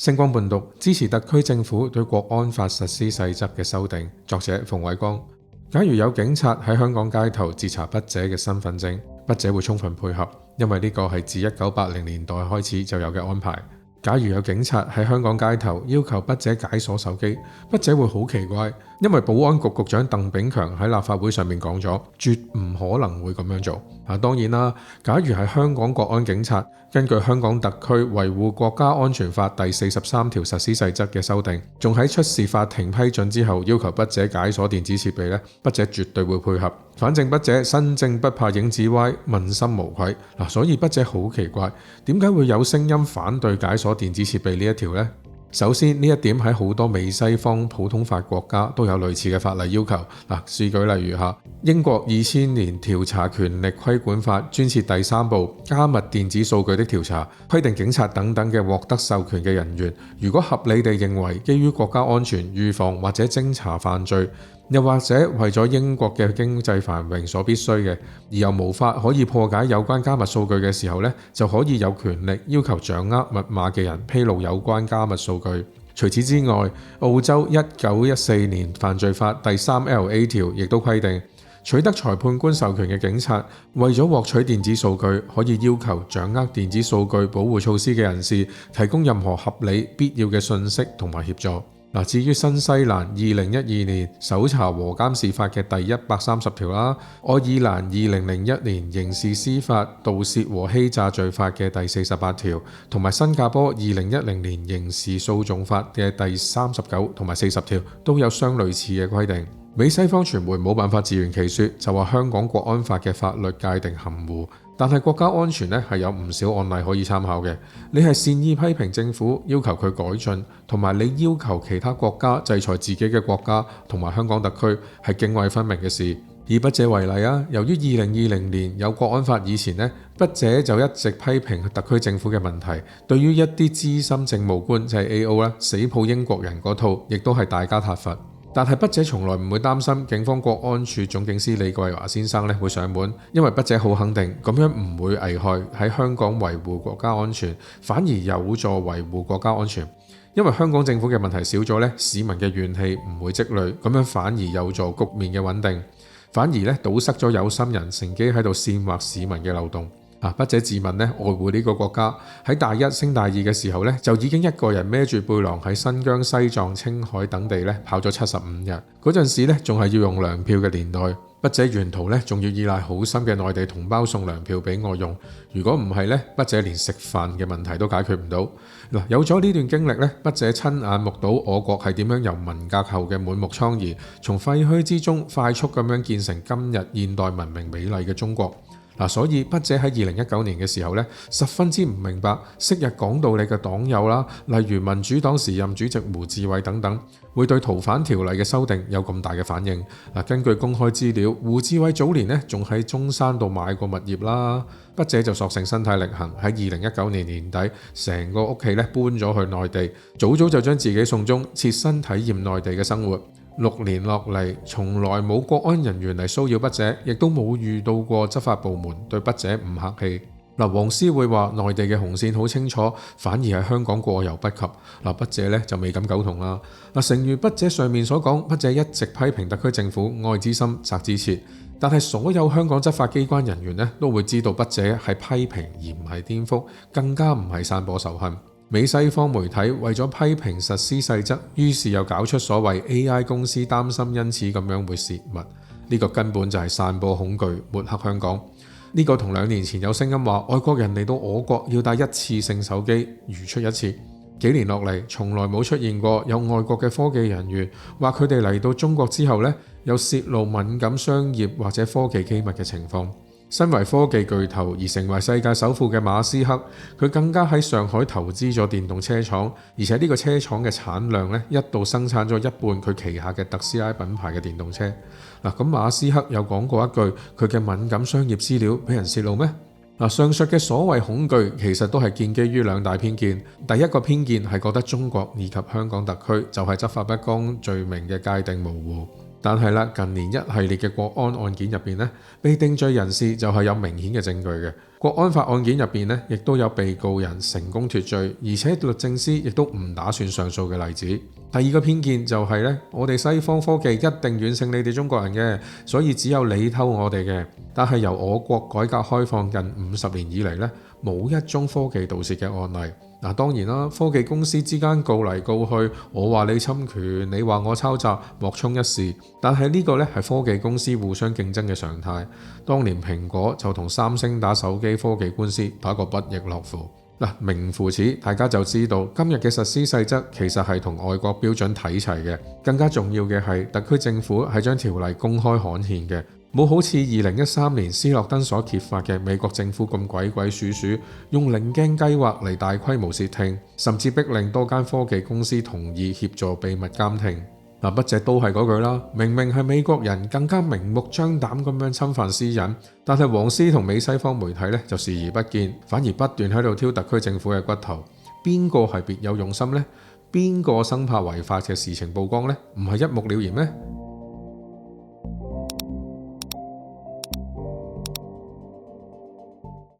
星光伴讀支持特區政府對國安法實施細則嘅修訂。作者馮偉光。假如有警察喺香港街頭截查筆者嘅身份證，筆者會充分配合，因為呢個係自1980年代開始就有嘅安排。假如有警察喺香港街頭要求筆者解鎖手機，筆者會好奇怪，因為保安局局長鄧炳強喺立法會上面講咗，絕唔可能會咁樣做。當然啦，假如係香港國安警察，根據香港特區維護國家安全法第43條實施細則嘅修訂，仲喺出示法庭批准之後要求筆者解鎖電子設備呢，筆者絕對會配合。反正筆者身正不怕影子歪，問心無愧。所以筆者好奇怪，點解會有聲音反對解鎖電子設備呢一條呢？首先呢一點喺好多美西方普通法國家都有類似嘅法例要求。試舉例如下，英國2000年調查權力規管法專設第3部加密電子數據的調查，規定警察等等嘅獲得授權嘅人員，如果合理地認為基於國家安全、預防或者偵查犯罪，又或者為咗英國嘅經濟繁榮所必須嘅，而又無法可以破解有關加密數據嘅時候呢，就可以有權力要求掌握密碼嘅人披露有關加密數據。除此之外，澳洲1914年犯罪法第3LA 條亦都規定，取得裁判官授權嘅警察，為咗獲取電子數據，可以要求掌握電子數據保護措施嘅人士提供任何合理必要嘅信息同埋協助。至於新西蘭2012年搜查和監視法嘅第130條啦，愛爾蘭2001年刑事司法盜竊和欺詐罪法嘅第48條，同埋新加坡2010年刑事訴訟法嘅第39同埋40條都有相類似嘅規定。美西方傳媒冇辦法自圓其說，就話香港國安法嘅法律界定含糊。但係國家安全呢係有唔少案例可以參考嘅。你係善意批評政府，要求佢改進，同埋你要求其他國家制裁自己嘅國家同埋香港特區，係涇渭分明嘅事。以筆者為例啊，由於2020年有國安法以前呢，筆者就一直批評特區政府嘅問題。對於一啲資深政務官就係 AO 啦，死抱英國人嗰套，亦都係大家撻伐。但係筆者從來唔會擔心警方國安處總警司李桂華先生會上門，因為筆者好肯定咁樣唔會危害喺香港維護國家安全，反而有助維護國家安全。因為香港政府嘅問題少咗，市民嘅怨氣唔會積累，咁樣反而有助局面嘅穩定，反而堵塞咗有心人乘機喺度煽惑市民嘅漏洞。筆者自問愛護呢個國家，喺大一升大二嘅時候就已經一個人孭住背囊喺新疆、西藏、青海等地跑咗75日。嗰陣時仲係要用糧票嘅年代，筆者沿途仲要依賴好心嘅內地同胞送糧票俾我用。如果唔係筆者連食飯嘅問題都解決唔到。有咗呢段經歷筆者親眼目睹我國係點樣由文革後嘅滿目瘡痍，從廢墟之中快速咁樣建成今日現代文明美麗嘅中國。所以筆者喺2019年嘅時候十分之唔明白，昔日講道理嘅黨友啦，例如民主黨時任主席胡志偉等等，會對逃犯條例嘅修訂有咁大嘅反應。根據公開資料，胡志偉早年仲喺中山度買過物業啦。筆者就索性身體力行，喺2019年年底，成個屋企搬咗去內地，早早就將自己送終，切身體驗內地嘅生活。6年落嚟，從來冇國安人員嚟騷擾筆者，亦都冇遇到過執法部門對筆者唔客氣。黃絲會話內地嘅紅線好清楚，反而係香港過猶不及。筆者就未敢苟同啦。誠如筆者上面所講，筆者一直批評特區政府愛之深責之切，但係所有香港執法機關人員都會知道筆者係批評而唔係顛覆，更加唔係散播仇恨。美西方媒體為咗批評實施細則，於是又搞出所謂 AI 公司擔心因此咁樣會洩密，呢個根本就係散播恐懼、抹黑香港。呢個同2年前有聲音話外國人嚟到我國要帶一次性手機如出一轍。幾年落嚟，從來冇出現過有外國嘅科技人員話佢哋嚟到中國之後有洩露敏感商業或者科技機密嘅情況。身為科技巨頭而成為世界首富嘅馬斯克，佢更加喺上海投資咗電動車廠，而且呢個車廠嘅產量一度生產咗一半佢旗下嘅特斯拉品牌嘅電動車。咁馬斯克有講過一句，佢嘅敏感商業資料俾人洩露咩？上述嘅所謂恐懼其實都係建基於2大偏見。第一個偏見係覺得中國以及香港特區就係執法不公罪名嘅界定模糊。但係近年一系列嘅國安案件入邊被定罪人士就係有明顯嘅證據嘅。國安法案件入邊呢，亦都有被告人成功脫罪，而且律政司亦都唔打算上訴嘅例子。第二個偏見就係呢，我哋西方科技一定遠勝你哋中國人嘅，所以只有你偷我哋嘅。但係由我國改革開放近50年以嚟呢，冇一宗科技盜竊嘅案例。嗱，當然啦，科技公司之間告嚟告去，我話你侵權，你話我抄襲，莫衷一是。但係呢個呢，係科技公司互相競爭嘅常態。當年蘋果就同三星打手機科技官司，打個不亦樂乎。嗱，名副此，大家就知道今日嘅實施細則其實係同外國標準睇齊嘅。更加重要嘅係，特區政府係將條例公開刊憲嘅。冇好似2013年斯諾登所揭發嘅美國政府咁鬼鬼祟祟，用稜鏡計劃嚟大規模竊聽，甚至逼令多間科技公司同意協助秘密監聽。嗱，筆者都係嗰句啦，明明係美國人更加明目張膽咁樣侵犯私隱，但係黃絲同美西方媒體呢就視而不見，反而不斷喺度挑特區政府嘅骨頭。邊個係別有用心呢？邊個生怕違法嘅事情曝光呢？唔係一目了然咩？